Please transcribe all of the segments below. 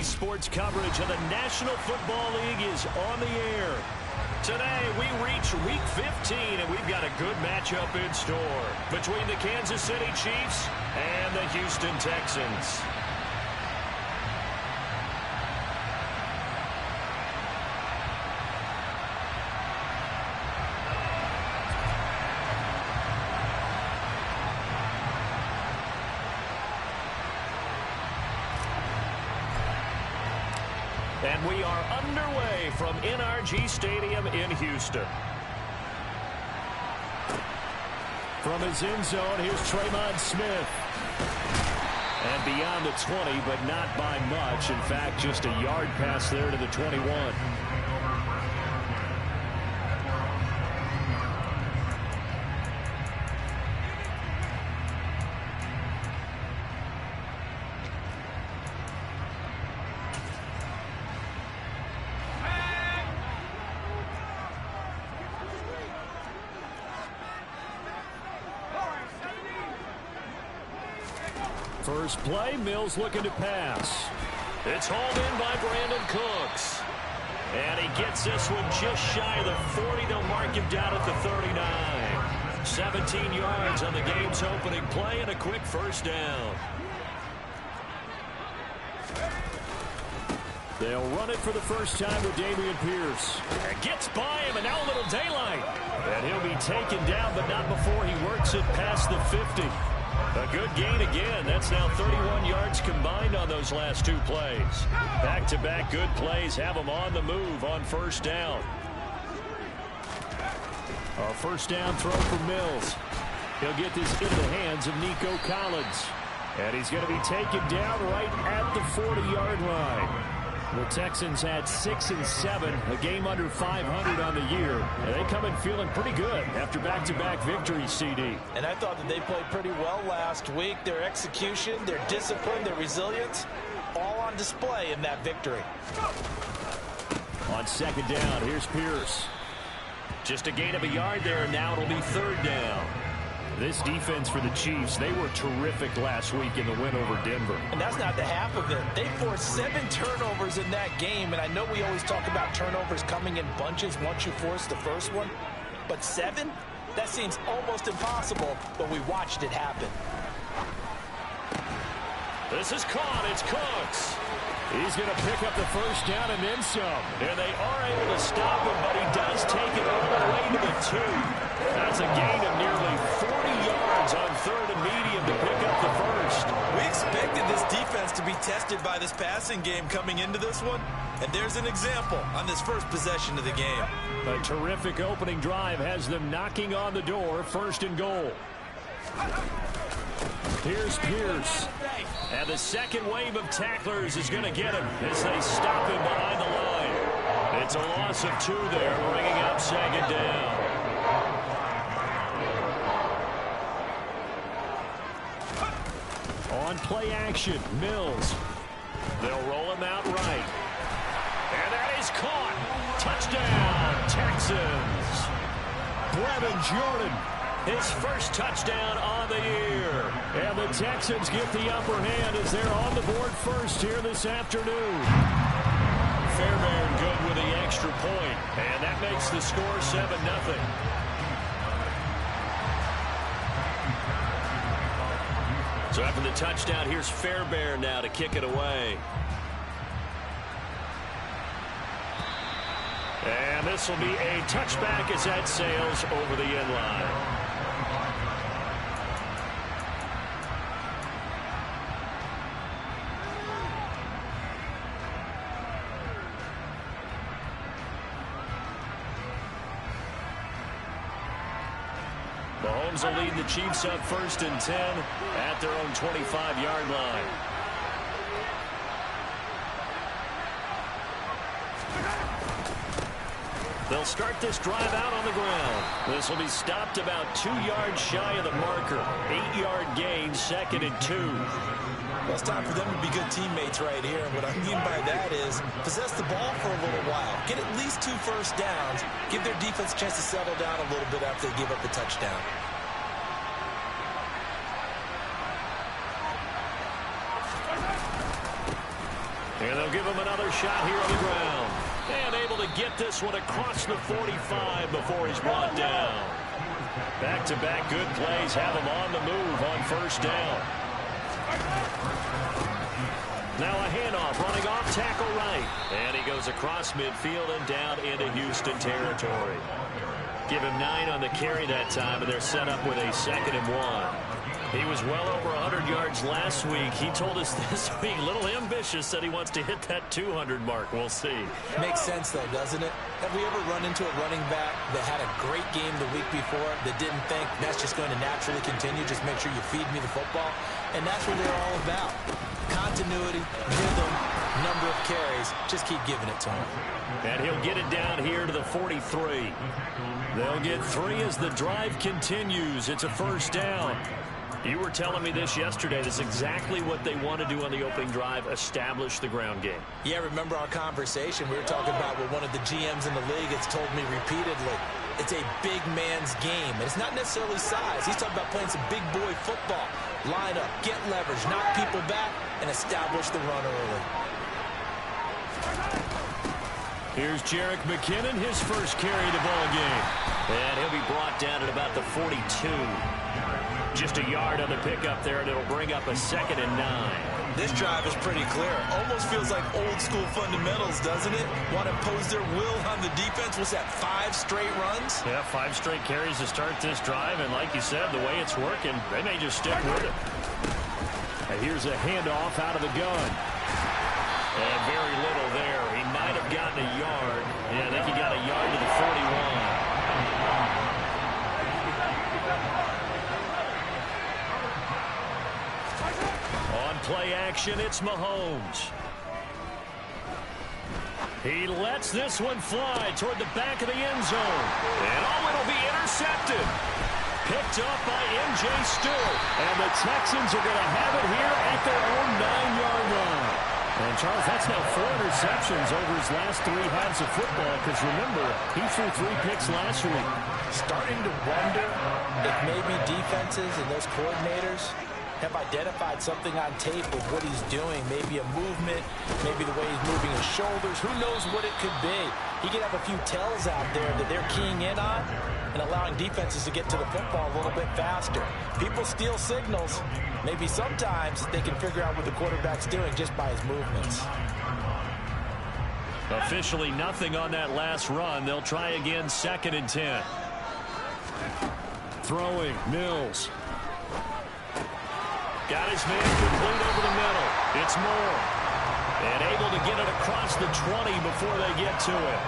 Sports coverage of the National Football League is on the air. Today we reach Week 15 and we've got a good matchup in store between the Kansas City Chiefs and the Houston Texans. And we are underway from NRG Stadium in Houston. From his end zone, here's Tremon Smith. And beyond the 20, but not by much. In fact, just a yard pass there to the 21. First play, Mills looking to pass. It's hauled in by Brandon Cooks. And he gets this one just shy of the 40. They'll mark him down at the 39. 17 yards on the game's opening play and a quick first down. They'll run it for the first time with Dameon Pierce. And gets by him, and now a little daylight. And he'll be taken down, but not before he works it past the 50. A good gain again. That's now 31 yards combined on those last two plays. Back-to-back good plays have them on the move on first down. A first down throw for Mills. He'll get this into the hands of Nico Collins. And he's going to be taken down right at the 40-yard line. The Texans had 6 and 7, a game under 500 on the year. And they come in feeling pretty good after back-to-back victories, CD. And I thought that they played pretty well last week. Their execution, their discipline, their resilience, all on display in that victory. On second down, here's Pierce. Just a gain of a yard there, and now it'll be third down. This defense for the Chiefs, they were terrific last week in the win over Denver. And that's not the half of it. They forced 7 turnovers in that game, and I know we always talk about turnovers coming in bunches once you force the first one, but 7? That seems almost impossible, but we watched it happen. This is caught. It's Cooks. He's going to pick up the first down and then some. And they are able to stop him, but he does take it all the way to the 2. That's a gain of nearly 40 yards on third and medium to pick up the first. We expected this defense to be tested by this passing game coming into this one, and there's an example on this first possession of the game. A terrific opening drive has them knocking on the door, first and goal. Here's Pierce. And the second wave of tacklers is going to get him as they stop him behind the line. It's a loss of 2 there, bringing up second down. On play action, Mills. They'll roll him out right. And that is caught. Touchdown, Texans. Brevin Jordan, his first touchdown on the year. And the Texans get the upper hand as they're on the board first here this afternoon. Fairbairn good with the extra point. And that makes the score 7-0. So after the touchdown, here's Fairbairn now to kick it away. And this will be a touchback as that sails over the end line. Mahomes will lead the Chiefs up first and 10 at their own 25-yard line. They'll start this drive out on the ground. This will be stopped about 2 yards shy of the marker. 8-yard gain, 2nd and 2. Well, it's time for them to be good teammates right here. And what I mean by that is possess the ball for a little while. Get at least 2 first downs. Give their defense a chance to settle down a little bit after they give up the touchdown. And they'll give him another shot here on the ground. And able to get this one across the 45 before he's brought down. Back-to-back good plays have him on the move on first down. Now a handoff running off tackle right. And he goes across midfield and down into Houston territory. Give him 9 on the carry that time, and they're set up with a 2nd and 1. He was well over 100 yards last week. He told us this week, a little ambitious, said he wants to hit that 200 mark. We'll see. Makes sense, though, doesn't it? Have we ever run into a running back that had a great game the week before that didn't think that's just going to naturally continue? Just make sure you feed me the football. And that's what they're all about. Continuity, rhythm, number of carries. Just keep giving it to him. And he'll get it down here to the 43. They'll get 3 as the drive continues. It's a first down. You were telling me this yesterday. This is exactly what they want to do on the opening drive, establish the ground game. Yeah, remember our conversation? We were talking about what one of the GMs in the league has told me repeatedly. It's a big man's game. And it's not necessarily size. He's talking about playing some big boy football. Line up, get leverage, knock people back, and establish the run early. Here's Jerick McKinnon, his first carry to ball game. And he'll be brought down at about the 42. Just a yard on the pickup there, and it'll bring up a 2nd and 9. This drive is pretty clear. Almost feels like old school fundamentals, doesn't it? Want to impose their will on the defense. What's that, 5 straight runs? Yeah, 5 straight carries to start this drive, and like you said, the way it's working, they may just stick with it. And here's a handoff out of the gun. And very little there. He might have gotten a yard. Yeah, I think he got a yard to the 41. Play action, it's Mahomes. He lets this one fly toward the back of the end zone. And it'll be intercepted. Picked up by M.J. Stewart. And the Texans are going to have it here at their own 9-yard line. And, Charles, that's now 4 interceptions over his last 3 halves of football. Because, remember, he threw 3 picks last week. Starting to wonder if maybe defenses and those coordinators have identified something on tape of what he's doing. Maybe a movement, maybe the way he's moving his shoulders. Who knows what it could be? He could have a few tells out there that they're keying in on and allowing defenses to get to the football a little bit faster. People steal signals. Maybe sometimes they can figure out what the quarterback's doing just by his movements. Officially nothing on that last run. They'll try again, 2nd and 10. Throwing, Mills. Got his man complete over the middle. It's Moore. And able to get it across the 20 before they get to it.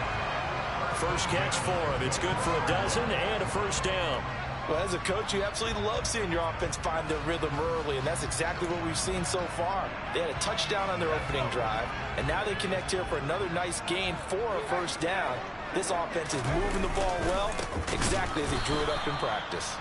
First catch for him. It's good for a dozen and a first down. Well, as a coach, you absolutely love seeing your offense find their rhythm early, and that's exactly what we've seen so far. They had a touchdown on their opening drive, and now they connect here for another nice gain for a first down. This offense is moving the ball well, exactly as he drew it up in practice.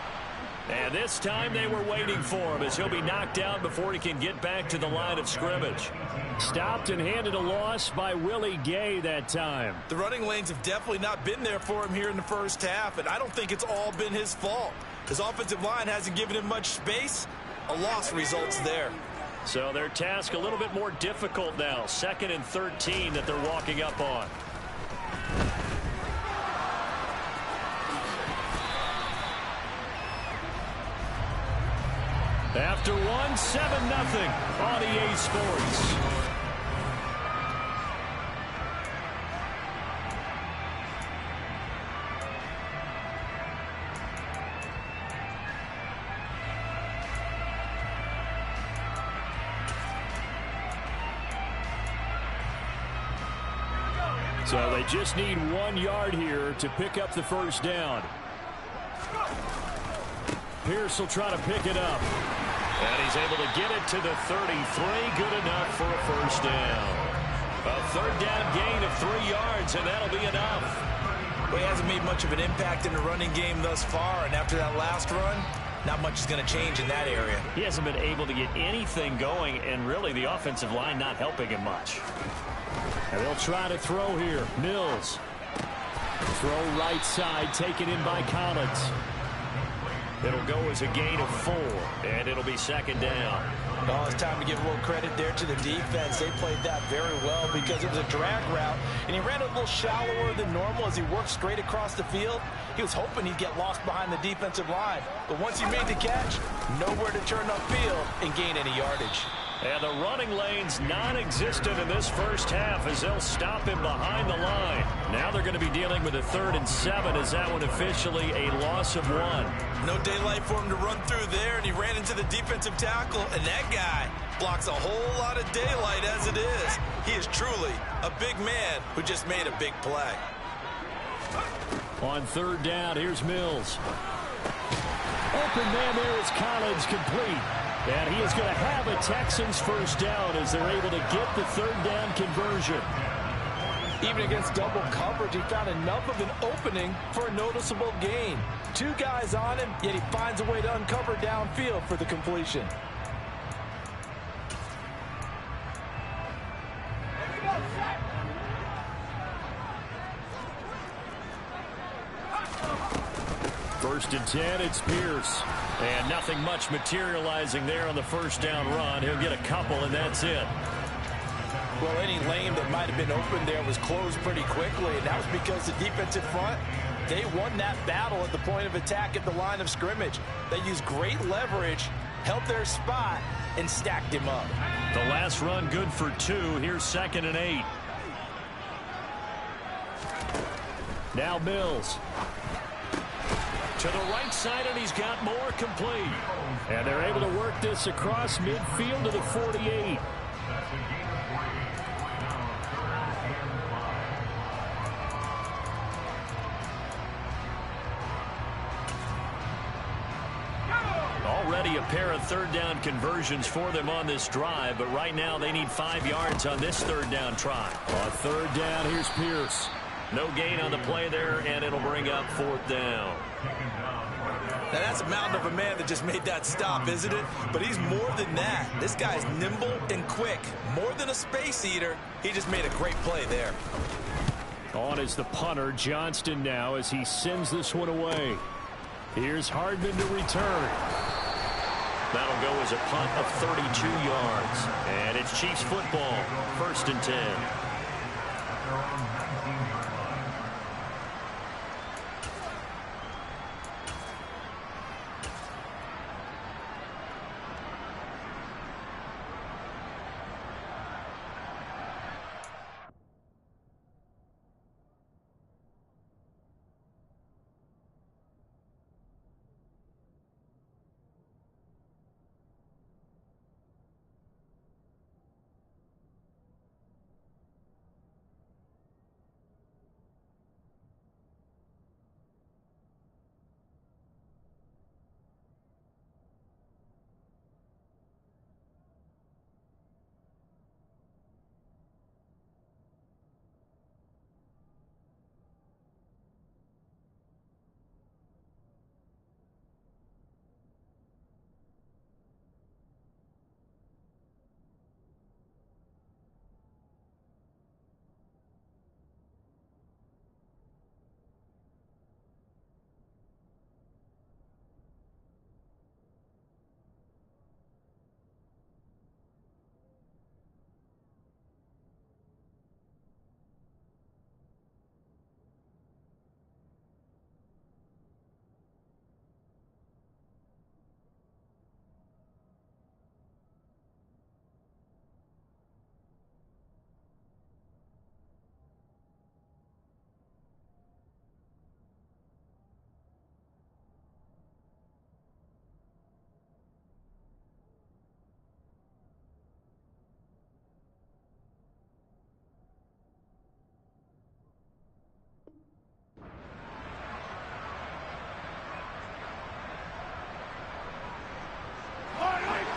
And this time they were waiting for him as he'll be knocked out before he can get back to the line of scrimmage. Stopped and handed a loss by Willie Gay that time. The running lanes have definitely not been there for him here in the first half, and I don't think it's all been his fault. His offensive line hasn't given him much space. A loss results there. So their task a little bit more difficult now. 2nd and 13 that they're walking up on. After 1, 7-0 on EA Sports. So they just need 1 yard here to pick up the first down. Pierce will try to pick it up. And he's able to get it to the 33. Good enough for a first down. A 3rd down gain of 3 yards, and that'll be enough. Well, he hasn't made much of an impact in the running game thus far, and after that last run, not much is going to change in that area. He hasn't been able to get anything going, and really the offensive line not helping him much. And they'll try to throw here. Mills. Throw right side, taken in by Collins. It'll go as a gain of 4, and it'll be second down. Oh, it's time to give a little credit there to the defense. They played that very well because it was a drag route, and he ran a little shallower than normal as he worked straight across the field. He was hoping he'd get lost behind the defensive line, but once he made the catch, nowhere to turn upfield and gain any yardage. And the running lane's non-existent in this first half as they'll stop him behind the line. Now they're going to be dealing with a 3rd and 7 as that one officially a loss of 1. No daylight for him to run through there, and he ran into the defensive tackle, and that guy blocks a whole lot of daylight as it is. He is truly a big man who just made a big play. On 3rd down, here's Mills. Open man there is Collins, complete. And he is going to have a Texans first down as they're able to get the 3rd down conversion. Even against double coverage, he found enough of an opening for a noticeable gain. 2 guys on him, yet he finds a way to uncover downfield for the completion. First and 10, it's Pierce. And nothing much materializing there on the first down run. He'll get a couple, and that's it. Well, any lane that might have been open there was closed pretty quickly, and that was because the defensive front, they won that battle at the point of attack at the line of scrimmage. They used great leverage, held their spot, and stacked him up. The last run good for 2. Here's 2nd and 8. Now Mills. To the right side, and he's got more, complete. And they're able to work this across midfield to the 48. Already a pair of 3rd down conversions for them on this drive, but right now they need 5 yards on this 3rd down try. On 3rd down, here's Pierce. No gain on the play there, and it'll bring up 4th down. Now, that's a mountain of a man that just made that stop, isn't it? But he's more than that. This guy's nimble and quick. More than a space eater. He just made a great play there. On is the punter, Johnston, now as he sends this one away. Here's Hardman to return. That'll go as a punt of 32 yards. And it's Chiefs football, 1st and 10.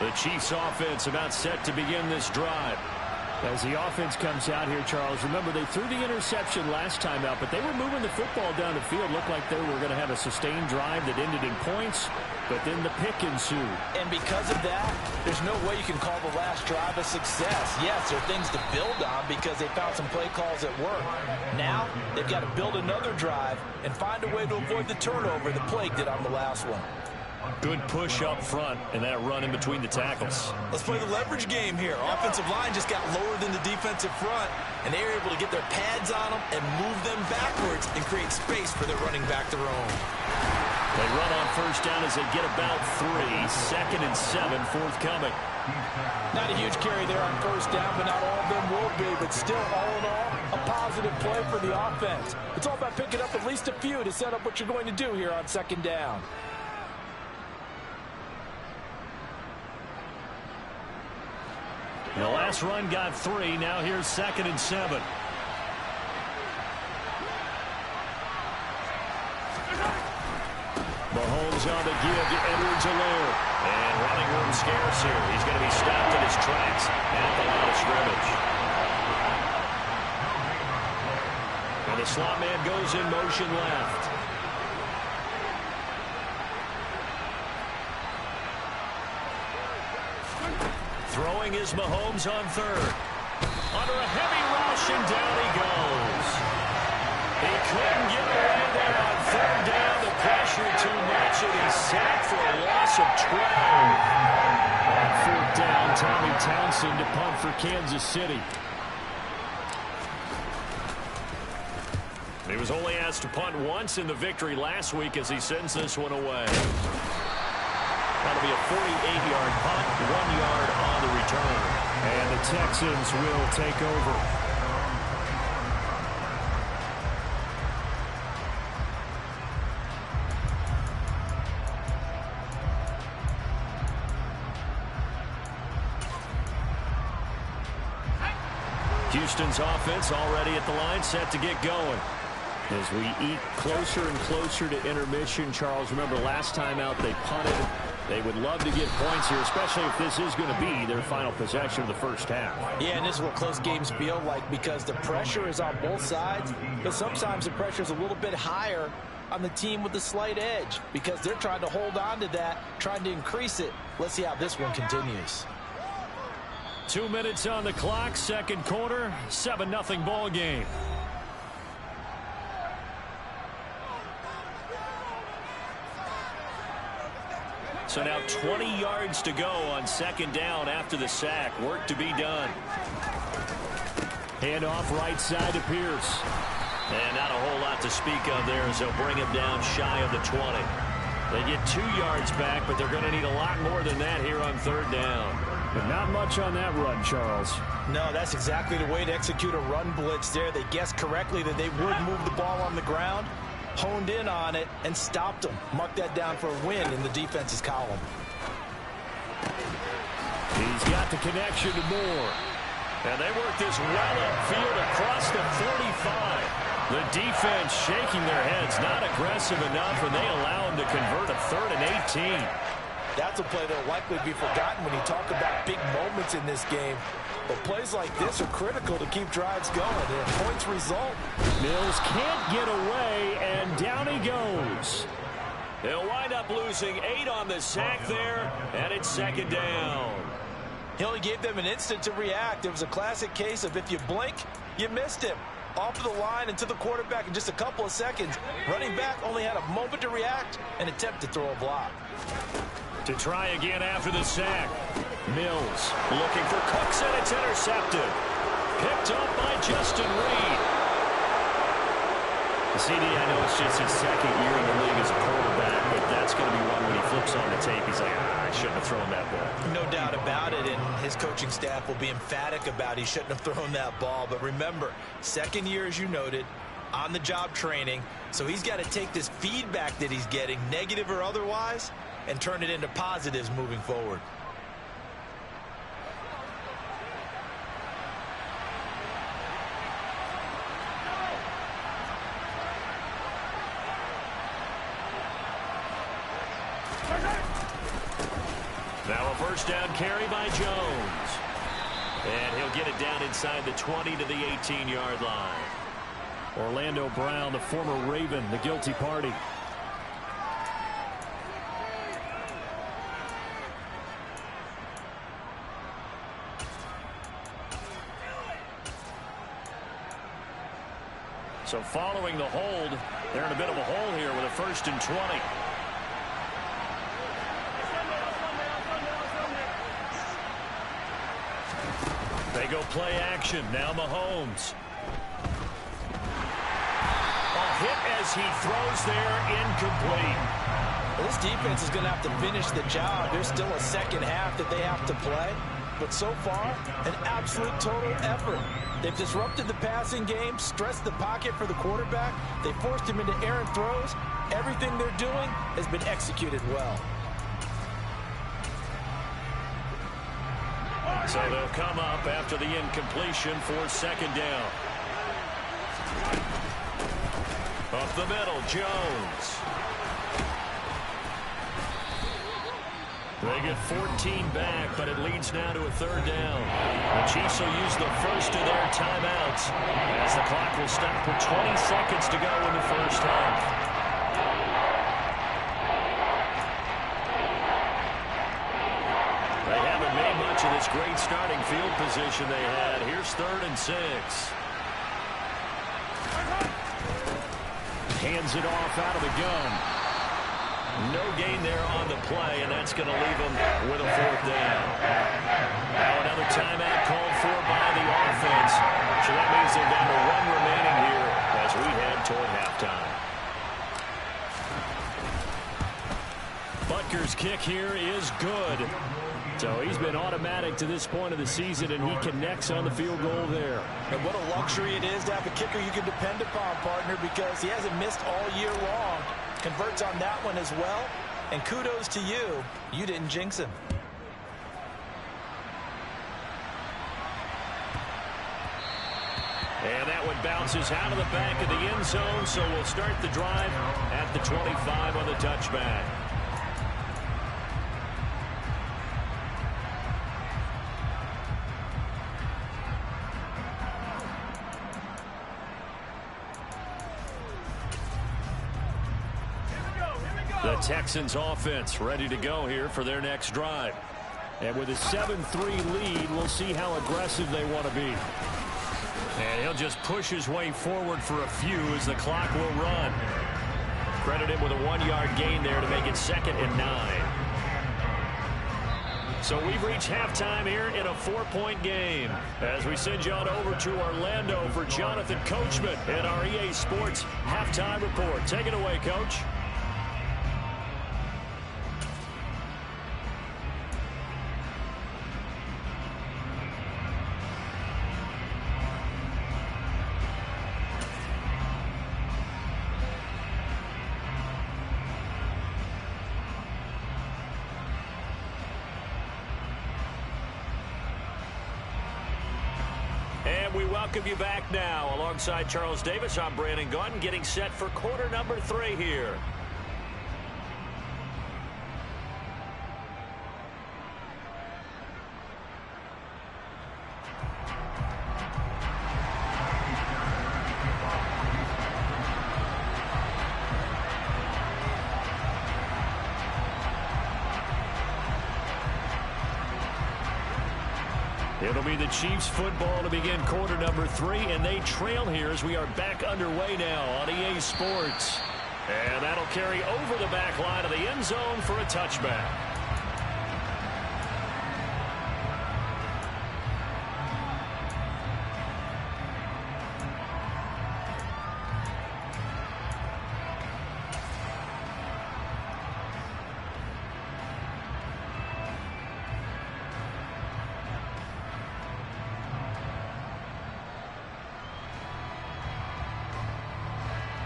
The Chiefs offense about set to begin this drive. As the offense comes out here, Charles, remember they threw the interception last time out, but they were moving the football down the field. Looked like they were going to have a sustained drive that ended in points, but then the pick ensued. And because of that, there's no way you can call the last drive a success. Yes, there are things to build on because they found some play calls that work. Now, they've got to build another drive and find a way to avoid the turnover that plagued it on the last one. Good push up front and that run in between the tackles. Let's play the leverage game here. Offensive line just got lower than the defensive front, and they were able to get their pads on them and move them backwards and create space for their running back to roam. They run on first down as they get about 3. 2nd and 7 forthcoming. Not a huge carry there on first down, but not all of them will be. But still, all in all, a positive play for the offense. It's all about picking up at least a few to set up what you're going to do here on 2nd down. The last run got 3. Now here's 2nd and 7. Mahomes on the give to Edwards-Helaire. And running room scarce here. He's going to be stopped in his tracks at the line of scrimmage. And the slot man goes in motion left. Throwing is Mahomes on 3rd. Under a heavy rush, and down he goes. He couldn't get away there on 3rd down. The pressure too much, and he's sacked for a loss of 12. On 4th down, Tommy Townsend to punt for Kansas City. He was only asked to punt once in the victory last week as he sends this one away. That'll be a 48-yard punt, 1 yard on the return. And the Texans will take over. Houston's offense already at the line, set to get going. As we eat closer and closer to intermission, Charles, remember last time out they punted. They would love to get points here, especially if this is going to be their final possession of the first half. Yeah, and this is what close games feel like because the pressure is on both sides, but sometimes the pressure is a little bit higher on the team with the slight edge because they're trying to hold on to that, trying to increase it. Let's see how this one continues. 2 minutes on the clock, 2nd quarter, 7-0 ball game. So now 20 yards to go on 2nd down after the sack. Work to be done. Hand off right side to Pierce. And not a whole lot to speak of there as they'll bring him down shy of the 20. They get 2 yards back, but they're going to need a lot more than that here on 3rd down. But not much on that run, Charles. No, that's exactly the way to execute a run blitz there. They guessed correctly that they would move the ball on the ground, honed in on it, and stopped them. Mark that down for a win in the defense's column. He's got the connection to Moore. And they work this well upfield across the 45. The defense shaking their heads, not aggressive enough, and they allow him to convert a 3rd and 18. That's a play that will likely be forgotten when you talk about big moments in this game. But plays like this are critical to keep drives going, and points result. Mills can't get away, and down he goes. They'll wind up losing 8 on the sack there, and it's 2nd down. He only gave them an instant to react. It was a classic case of if you blink, you missed him. Off of the line and to the quarterback in just a couple of seconds. Running back only had a moment to react and attempt to throw a block. To try again after the sack. Mills looking for Cooks, and it's intercepted. Picked up by Justin Reed. CD, I know it's just his 2nd year in the league as a quarterback, but that's going to be one when he flips on the tape. He's like, I shouldn't have thrown that ball. No doubt about it, and his coaching staff will be emphatic about he shouldn't have thrown that ball. But remember, 2nd year, as you noted, on-the-job training, so he's got to take this feedback that he's getting, negative or otherwise, and turn it into positives moving forward. Now a 1st down carry by Jones. And he'll get it down inside the 20 to the 18-yard line. Orlando Brown, the former Raven, the guilty party. So following the hold, they're in a bit of a hole here with a 1st and 20. They go play action. Now Mahomes. A hit as he throws there, incomplete. Well, this defense is going to have to finish the job. There's still a second half that they have to play. But so far, an absolute total effort. They've disrupted the passing game, stressed the pocket for the quarterback. They forced him into errant throws. Everything they're doing has been executed well. So they'll come up after the incompletion for 2nd down. Up the middle, Jones. They get 14 back, but it leads now to a 3rd down. The Chiefs will use the first of their timeouts as the clock will stop with 20 seconds to go in the 1st half. They haven't made much of this great starting field position they had. Here's 3rd and 6. Hands it off out of the gun. No gain there on the play, and that's going to leave them with a 4th down. Now another timeout called for by the offense. So that means they're down to 1 remaining here as we head toward halftime. Butker's kick here is good. So he's been automatic to this point of the season, and he connects on the field goal there. And what a luxury it is to have a kicker you can depend upon, partner, because he hasn't missed all year long. Converts on that one as well. And kudos to you. You didn't jinx him. And that one bounces out of the back of the end zone, so we'll start the drive at the 25 on the touchback. The Texans offense ready to go here for their next drive. And with a 7-3 lead, we'll see how aggressive they want to be. And he'll just push his way forward for a few as the clock will run. Credit him with a 1-yard gain there to make it 2nd and 9. So we've reached halftime here in a 4-point game as we send you on over to Orlando for Jonathan Coachman at our EA Sports Halftime Report. Take it away, Coach. We welcome you back now. Alongside Charles Davis, I'm Brandon Gunn, getting set for quarter number 3 here. It'll be the Chiefs football to begin quarter number 3, and they trail here as we are back underway now on EA Sports. And that'll carry over the back line of the end zone for a touchback.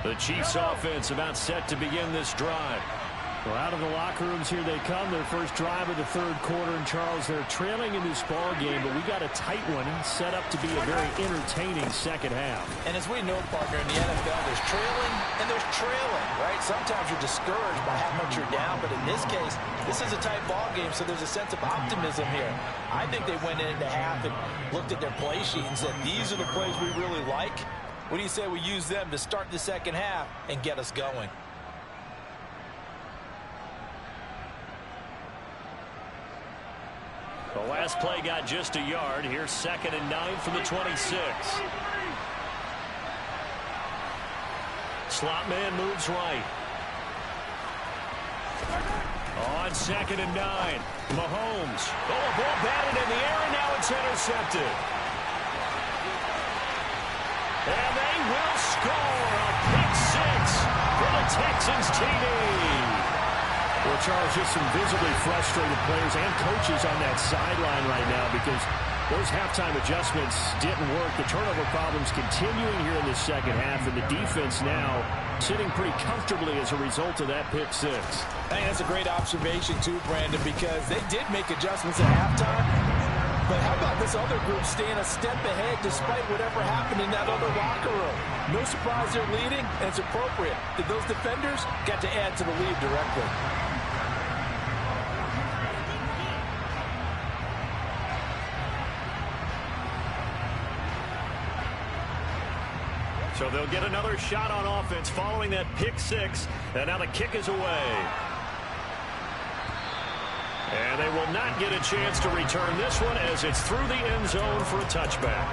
The Chiefs offense about set to begin this drive. Well, out of the locker rooms here they come. Their first drive of the third quarter. And, Charles, they're trailing in this ball game, but we got a tight one set up to be a very entertaining second half. And as we know, partner, in the NFL, there's trailing and there's trailing, right? Sometimes you're discouraged by how much you're down, but in this case, this is a tight ball game, so there's a sense of optimism here. I think they went into half and looked at their play sheet and said, these are the plays we really like. What do you say we use them to start the second half and get us going? The last play got just a yard. Here's 2nd and 9 from the 26. Slot man moves right. On 2nd and 9. Mahomes. Oh, a ball batted in the air, and now it's intercepted. And they will score a pick 6 for the Texans TD. Well, Charles, just some visibly frustrated players and coaches on that sideline right now because those halftime adjustments didn't work. The turnover problems continuing here in the second half, and the defense now sitting pretty comfortably as a result of that pick 6. I think that's a great observation, too, Brandon, because they did make adjustments at halftime. But how about this other group staying a step ahead despite whatever happened in that other locker room? No surprise they're leading, and it's appropriate that those defenders got to add to the lead directly. So they'll get another shot on offense following that pick 6. And now the kick is away. And they will not get a chance to return this one as it's through the end zone for a touchback.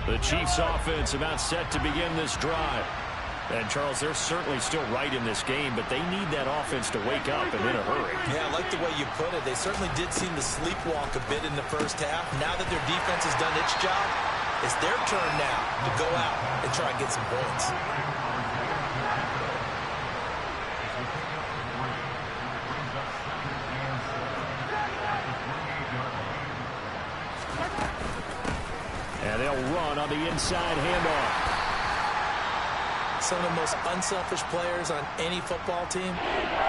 The Chiefs offense about set to begin this drive. And, Charles, they're certainly still right in this game, but they need that offense to wake up and in a hurry. Yeah, I like the way you put it. They certainly did seem to sleepwalk a bit in the first half. Now that their defense has done its job, it's their turn now to go out and try and get some points. And they'll run on the inside handoff. Some of the most unselfish players on any football team,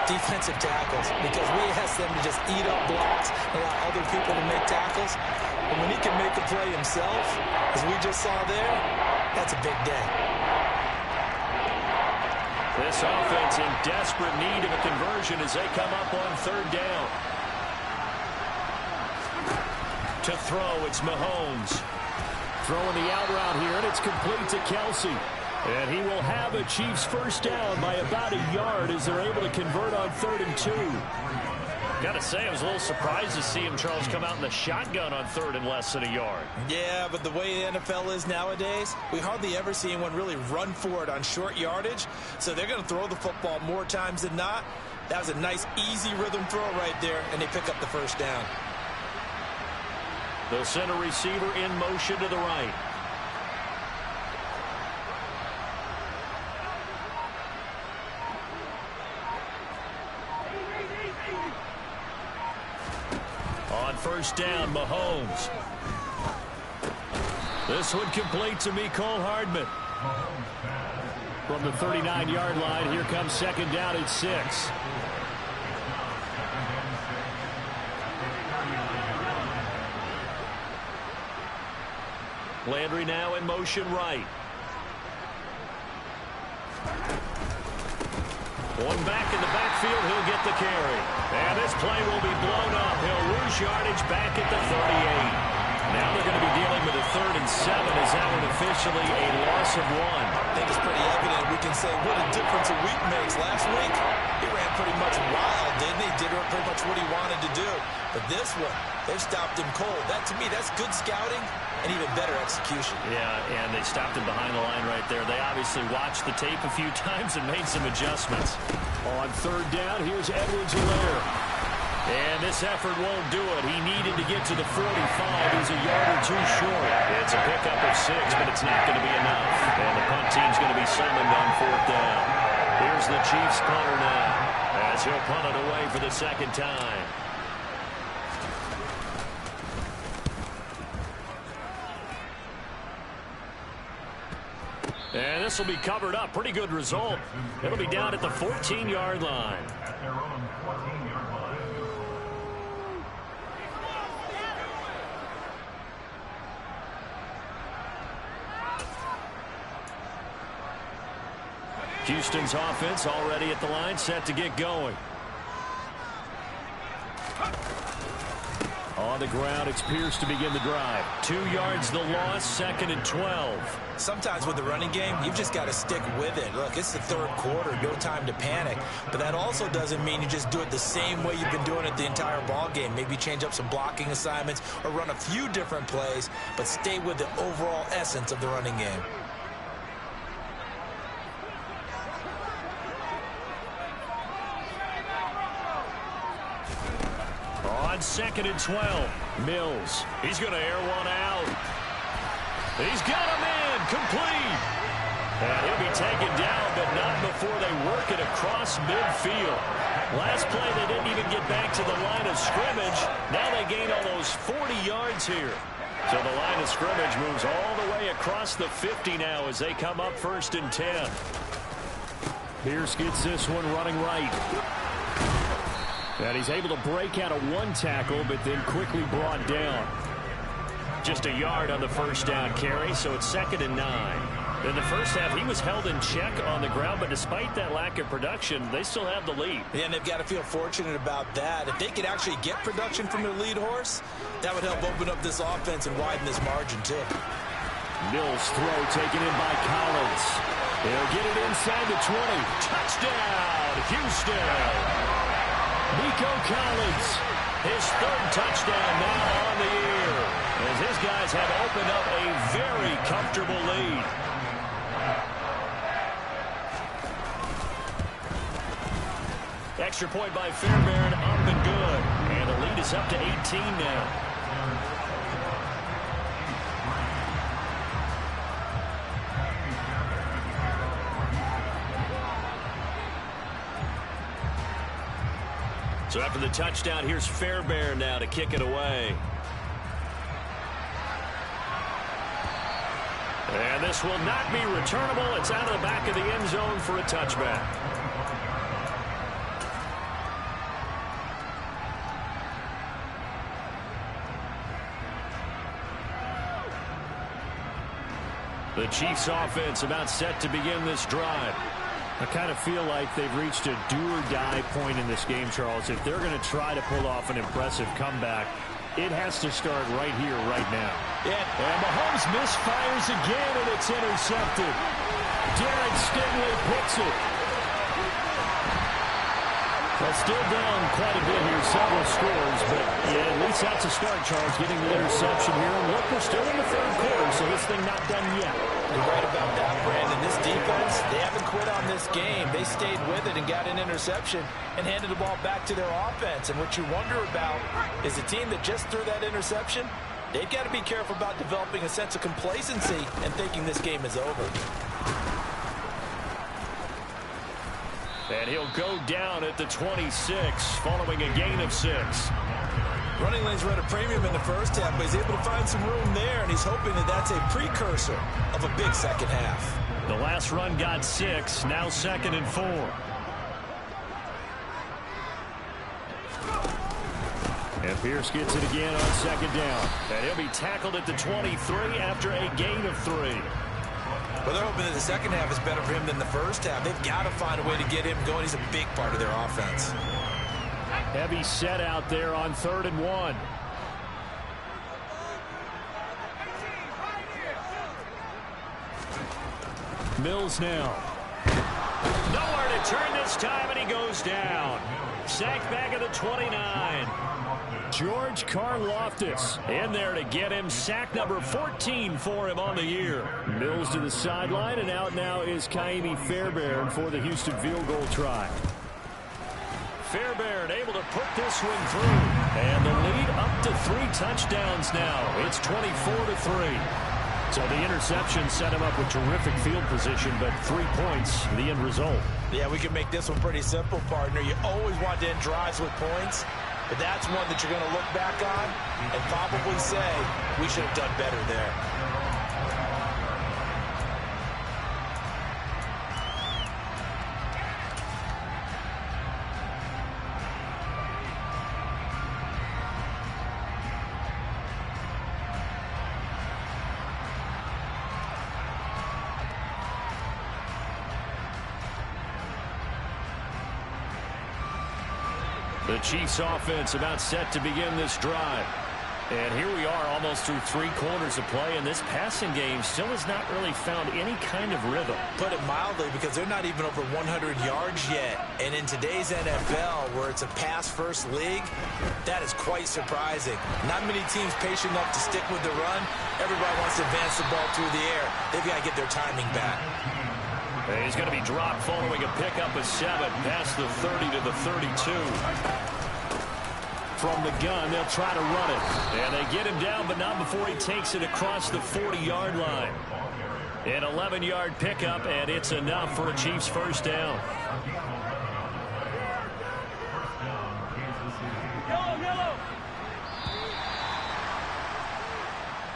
defensive tackles, because we ask them to just eat up blocks and allow other people to make tackles. And when he can make a play himself, as we just saw there, that's a big day. This offense in desperate need of a conversion as they come up on 3rd down. To throw, it's Mahomes. Throwing the out route here, and it's complete to Kelsey. And he will have a Chiefs first down by about a yard as they're able to convert on 3rd and 2. Got to say, I was a little surprised to see him, Charles, come out in the shotgun on 3rd and less than a yard. Yeah, but the way the NFL is nowadays, we hardly ever see anyone really run for it on short yardage. So they're going to throw the football more times than not. That was a nice, easy rhythm throw right there, and they pick up the first down. They'll send a receiver in motion to the right. On 1st down, Mahomes. This one complete to Mecole Hardman. From the 39-yard line, here comes 2nd down at 6. Landry now in motion right. One back in the backfield, he'll get the carry. And this play will be blown up. He'll lose yardage back at the 38. Now they're going to be dealing with a 3rd and 7 as that one officially a loss of 1. I think it's pretty evident. We can say what a difference a week makes. Last week, he ran pretty much wild, didn't he? Did pretty much what he wanted to do. But this one, they've stopped him cold. That, to me, that's good scouting and even better execution. Yeah, and they stopped him behind the line right there. They obviously watched the tape a few times and made some adjustments. On 3rd down, here's Edwards-Helaire. And this effort won't do it. He needed to get to the 45. He's a yard or 2 short. It's a pickup of 6, but it's not going to be enough. And the punt team's going to be summoned on 4th down. Here's the Chiefs punter now. as he'll punt it away for the second time. And this will be covered up. Pretty good result. It'll be down at the 14-yard line. Houston's offense already at the line, set to get going. On the ground, it's Pierce to begin the drive. 2 yards the loss, 2nd and 12. Sometimes with the running game, you've just got to stick with it. Look, it's the third quarter, no time to panic. But that also doesn't mean you just do it the same way you've been doing it the entire ball game. Maybe change up some blocking assignments or run a few different plays, but stay with the overall essence of the running game. On 2nd and 12, Mills. He's going to air one out. He's got him in, complete. And he'll be taken down, but not before they work it across midfield. Last play, they didn't even get back to the line of scrimmage. Now they gain almost 40 yards here. So the line of scrimmage moves all the way across the 50 now as they come up 1st and 10. Pierce gets this one running right. And he's able to break out of one tackle, but then quickly brought down. Just a yard on the first down carry, so it's 2nd and 9. In the first half, he was held in check on the ground, but despite that lack of production, they still have the lead. Yeah, and they've got to feel fortunate about that. If they could actually get production from their lead horse, that would help open up this offense and widen this margin, too. Mills' throw taken in by Collins. They'll get it inside the 20. Touchdown, Houston! Nico Collins, his 3rd touchdown now on the year, as his guys have opened up a very comfortable lead. Extra point by Fairbairn up and good, and the lead is up to 18 now. So after the touchdown, here's Fairbairn now to kick it away. And this will not be returnable. It's out of the back of the end zone for a touchback. The Chiefs offense about set to begin this drive. I kind of feel like they've reached a do-or-die point in this game, Charles. If they're going to try to pull off an impressive comeback, it has to start right here, right now. Yeah, and Mahomes misfires again, and it's intercepted. Derek Stingley picks it. Well, still down quite a bit here, several scores, but yeah, at least that's a start, Charles, getting the interception here. And look, we're still in the 3rd quarter, so this thing not done yet. You're right about that, Brandon. This defense, they haven't quit on this game. They stayed with it and got an interception and handed the ball back to their offense. And what you wonder about is a team that just threw that interception, they've got to be careful about developing a sense of complacency and thinking this game is over. And he'll go down at the 26 following a gain of 6. Running lanes were at a premium in the first half, but he's able to find some room there, and he's hoping that that's a precursor of a big second half. The last run got 6, now 2nd and 4. And Pierce gets it again on 2nd down. And he'll be tackled at the 23 after a gain of 3. Well, they're hoping that the second half is better for him than the first half. They've got to find a way to get him going. He's a big part of their offense. Heavy set out there on 3rd and 1. Mills now. Nowhere to turn this time, and he goes down. Sacked back at the 29. George Karlaftis in there to get him. Sack number 14 for him on the year. Mills to the sideline, and out now is Kaimi Fairbairn for the Houston field goal try. Fairbairn able to put this one through. And the lead up to 3 touchdowns now. It's 24-3. So the interception set him up with terrific field position, but 3 points, the end result. Yeah, we can make this one pretty simple, partner. You always want to end drives with points, but that's one that you're going to look back on and probably say, we should have done better there. The Chiefs offense about set to begin this drive. And here we are almost through 3 quarters of play, and this passing game still has not really found any kind of rhythm. Put it mildly, because they're not even over 100 yards yet. And in today's NFL, where it's a pass-first league, that is quite surprising. Not many teams patient enough to stick with the run. Everybody wants to advance the ball through the air. They've got to get their timing back. He's going to be dropped following a pickup of 7 past the 30 to the 32. From the gun, they'll try to run it. And they get him down, but not before he takes it across the 40-yard line. An 11-yard pickup, and it's enough for a Chiefs first down.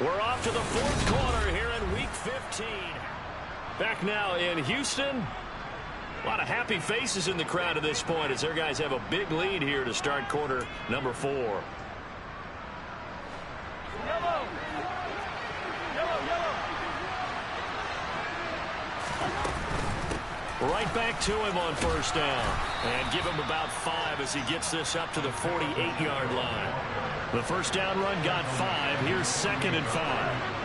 We're off to the 4th quarter here in Week 15. Back now in Houston. A lot of happy faces in the crowd at this point as their guys have a big lead here to start quarter number 4. Right back to him on first down. And give him about 5 as he gets this up to the 48-yard line. The first down run got 5. Here's 2nd and 5.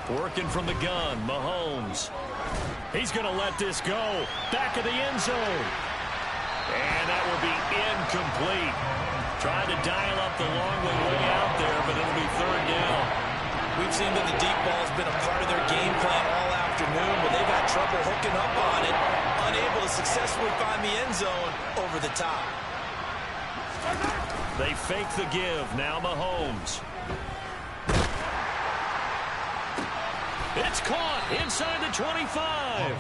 Working from the gun, Mahomes. He's going to let this go. Back of the end zone. And that will be incomplete. Trying to dial up the long way out there, but it'll be 3rd down. We've seen that the deep ball's been a part of their game plan all afternoon, but they've had trouble hooking up on it, unable to successfully find the end zone over the top. They fake the give. Now Mahomes. It's caught inside the 25.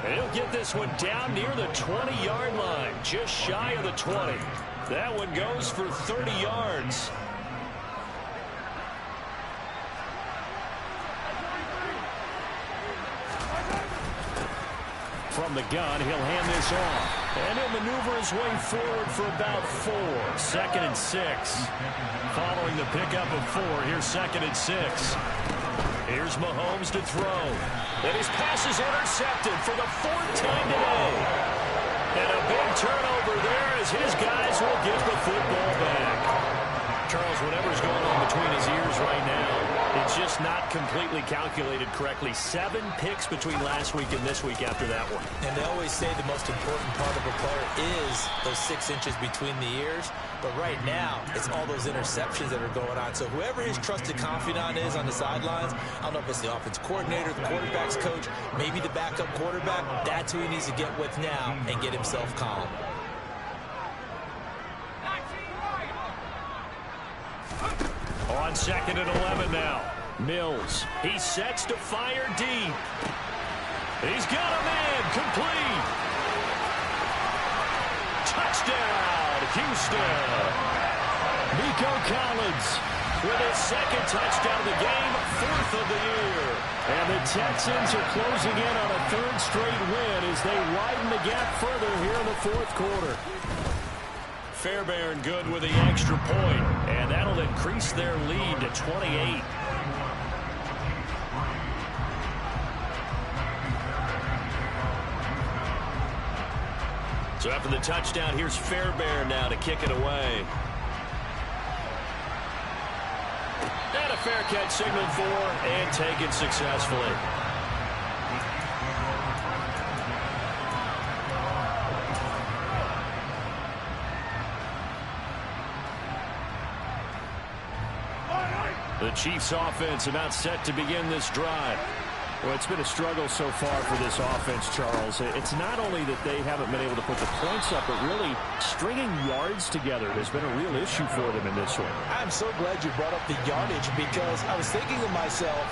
And he'll get this one down near the 20-yard line, just shy of the 20. That one goes for 30 yards. From the gun, he'll hand this off. And he'll maneuver his way forward for about 4. 2nd and 6. Following the pickup of 4, here's 2nd and 6. Here's Mahomes to throw. And his pass is intercepted for the 4th time today. And a big turnover there as his guys will get the football back. Charles, whatever's going on between his ears right now, it's just not completely calculated correctly. 7 picks between last week and this week after that one. And they always say the most important part of a player is those 6 inches between the ears. But right now, it's all those interceptions that are going on. So whoever his trusted confidant is on the sidelines, I don't know if it's the offense coordinator, the quarterback's coach, maybe the backup quarterback, that's who he needs to get with now and get himself calm. On 2nd and 11 now. Mills. He sets to fire deep. He's got a man. Complete. Touchdown, Houston. Nico Collins with his 2nd touchdown of the game, 4th of the year. And the Texans are closing in on a 3rd straight win as they widen the gap further here in the 4th quarter. Fairbairn good with the extra point, and that'll increase their lead to 28. So after the touchdown, here's Fairbairn now to kick it away. And a fair catch signaled for and taken successfully. The Chiefs offense about set to begin this drive. Well, it's been a struggle so far for this offense, Charles. It's not only that they haven't been able to put the points up, but really stringing yards together has been a real issue for them in this one. I'm so glad you brought up the yardage because I was thinking to myself,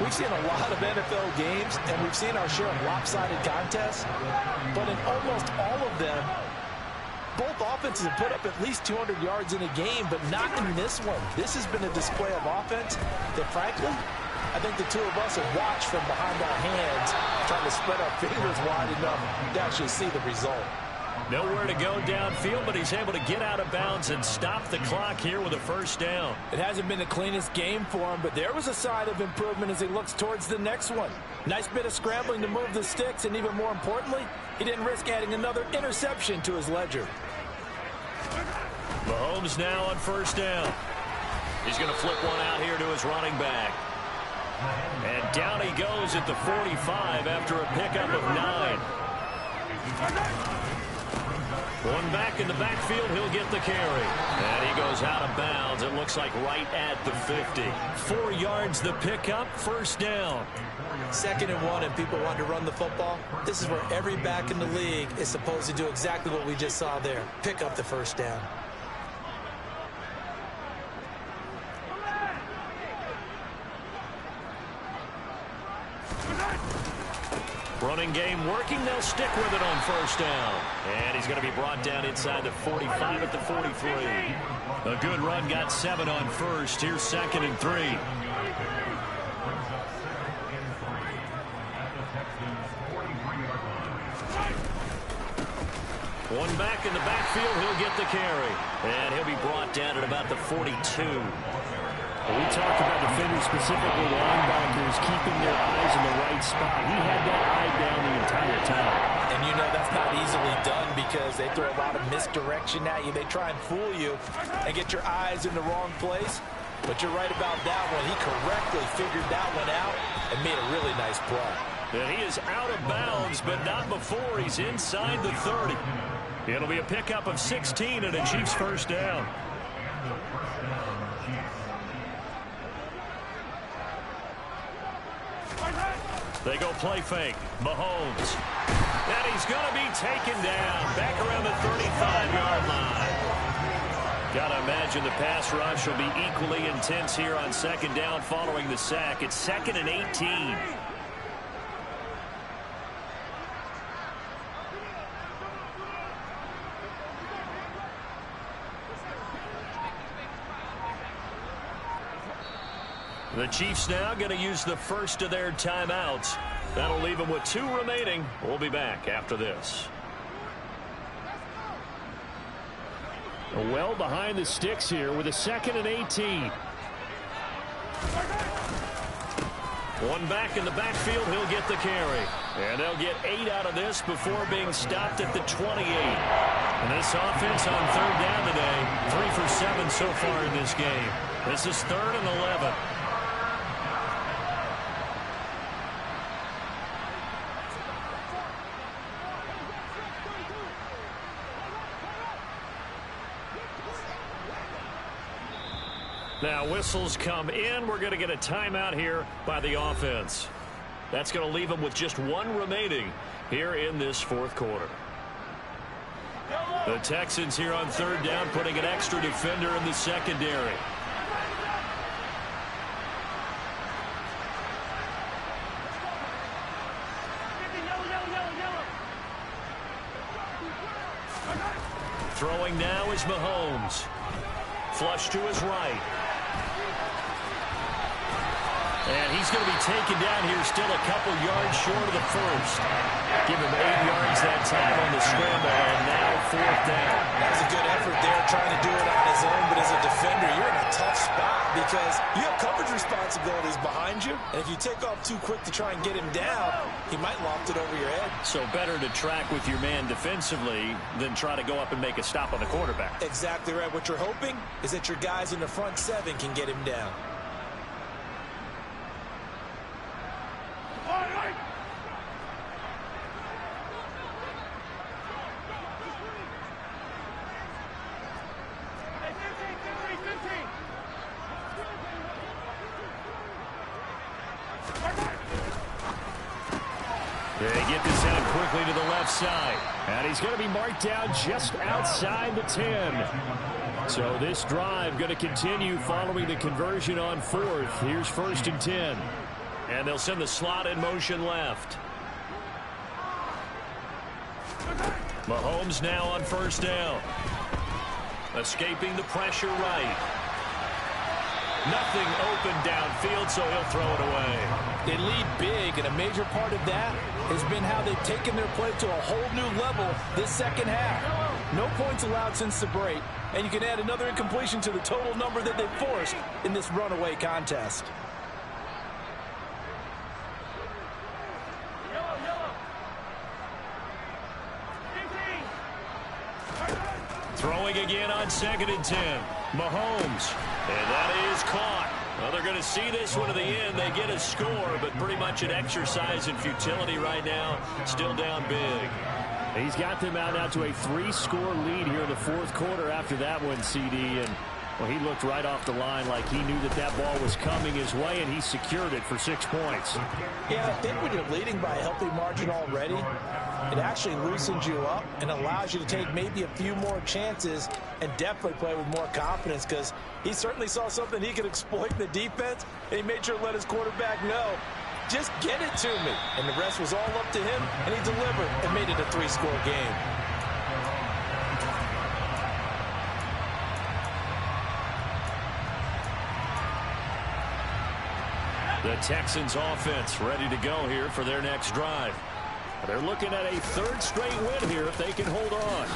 we've seen a lot of NFL games, and we've seen our share of lopsided contests, but in almost all of them, both offenses have put up at least 200 yards in a game, but not in this one. This has been a display of offense that, frankly, I think the two of us have watched from behind our hands, trying to spread our fingers wide enough to actually see the result. Nowhere to go downfield, but he's able to get out of bounds and stop the clock here with a first down. It hasn't been the cleanest game for him, but there was a sign of improvement as he looks towards the next one. Nice bit of scrambling to move the sticks, and even more importantly, he didn't risk adding another interception to his ledger. Mahomes now on first down. He's going to flip one out here to his running back. And down he goes at the 45 after a pickup of 9. One back in the backfield, he'll get the carry. And he goes out of bounds, it looks like right at the 50. 4 yards the pickup, first down. 2nd and 1, and people want to run the football. This is where every back in the league is supposed to do exactly what we just saw there. Pick up the first down. Running game working. They'll stick with it on first down. And he's going to be brought down inside the 45 at the 43. A good run, got 7 on first. Here's 2nd and 3. One back in the backfield, he'll get the carry. And he'll be brought down at about the 42. We talked about defenders, specifically linebackers, keeping their eyes in the right spot. He had that eye down the entire time. And you know that's not easily done because they throw a lot of misdirection at you. They try and fool you and get your eyes in the wrong place. But you're right about that one. He correctly figured that one out and made a really nice play. And he is out of bounds, but not before he's inside the 30. It'll be a pickup of 16 and a Chiefs first down. They go play fake. Mahomes. And he's going to be taken down back around the 35-yard line. Got to imagine the pass rush will be equally intense here on 2nd down following the sack. It's 2nd and 18. The Chiefs now going to use the first of their timeouts. That'll leave them with 2 remaining. We'll be back after this. Well behind the sticks here with a 2nd and 18. One back in the backfield, he'll get the carry. And they'll get 8 out of this before being stopped at the 28. And this offense on 3rd down today, 3 for 7 so far in this game. This is 3rd and 11. Now whistles come in. We're going to get a timeout here by the offense. That's going to leave them with just 1 remaining here in this 4th quarter. The Texans here on 3rd down, putting an extra defender in the secondary. Throwing now is Mahomes. Flush to his right. And he's going to be taken down here, still a couple yards short of the first. Give him 8 yards that time on the scramble, and now 4th down. That was a good effort there, trying to do it on his own, but as a defender, you're in a tough spot because you have coverage responsibilities behind you, and if you take off too quick to try and get him down, he might loft it over your head. So better to track with your man defensively than try to go up and make a stop on the quarterback. Exactly right. What you're hoping is that your guys in the front 7 can get him down. the left side. And he's going to be marked down just outside the 10. So this drive going to continue following the conversion on fourth. Here's 1st and 10. And they'll send the slot in motion left. Mahomes now on 1st down. Escaping the pressure right. Nothing open downfield, so he'll throw it away. They lead big, and a major part of that has been how they've taken their play to a whole new level this second half. No points allowed since the break, and you can add another incompletion to the total number that they've forced in this runaway contest. Throwing again on 2nd and 10. Mahomes. And that is caught. Well, they're going to see this one to the end. They get a score, but pretty much an exercise in futility right now. Still down big. He's got them out now to a 3-score lead here in the 4th quarter after that one, CD. And, well, he looked right off the line like he knew that that ball was coming his way, and he secured it for 6 points. Yeah, I think when you're leading by a healthy margin already, it actually loosens you up and allows you to take maybe a few more chances and definitely play with more confidence, because he certainly saw something he could exploit in the defense, and he made sure to let his quarterback know, just get it to me. And the rest was all up to him, and he delivered and made it a 3-score game. The Texans offense ready to go here for their next drive. They're looking at a 3rd straight win here if they can hold on.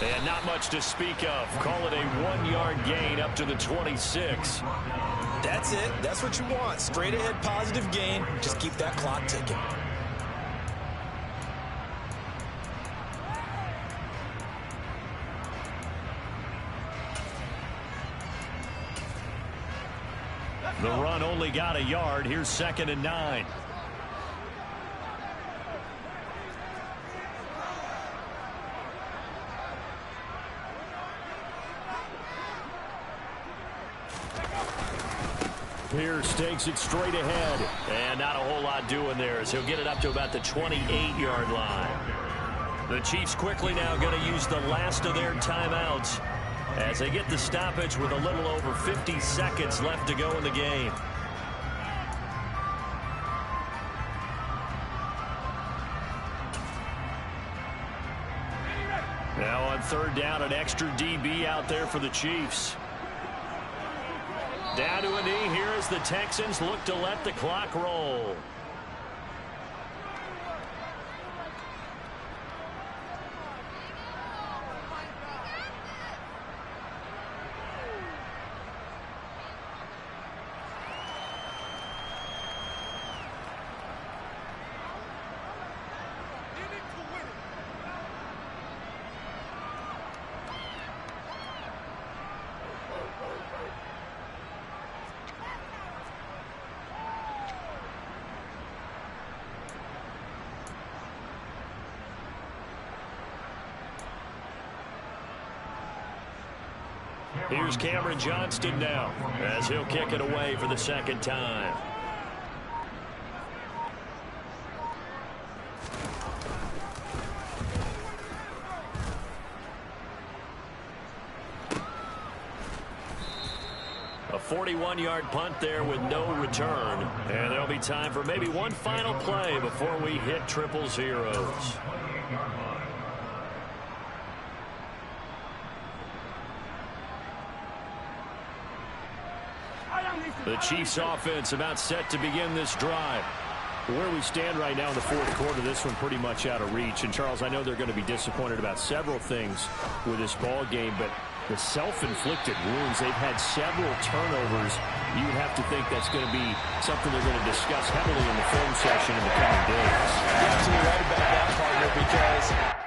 And not much to speak of. Call it a 1-yard gain up to the 26. That's it. That's what you want. Straight ahead positive gain. Just keep that clock ticking. The run only got a yard. Here's 2nd and 9. Pierce takes it straight ahead. And not a whole lot doing there as he'll get it up to about the 28-yard line. The Chiefs quickly now going to use the last of their timeouts as they get the stoppage with a little over 50 seconds left to go in the game. Now on 3rd down, an extra DB out there for the Chiefs. Down to a knee here as the Texans look to let the clock roll. Here's Cameron Johnston now as he'll kick it away for the 2nd time. A 41-yard punt there with no return. And there'll be time for maybe one final play before we hit triple zeros. The Chiefs offense about set to begin this drive. Where we stand right now in the 4th quarter, this one pretty much out of reach. And Charles, I know they're going to be disappointed about several things with this ball game, but the self-inflicted wounds, they've had several turnovers. You would have to think that's going to be something they're going to discuss heavily in the film session in the coming days. You're absolutely right about that, partner, because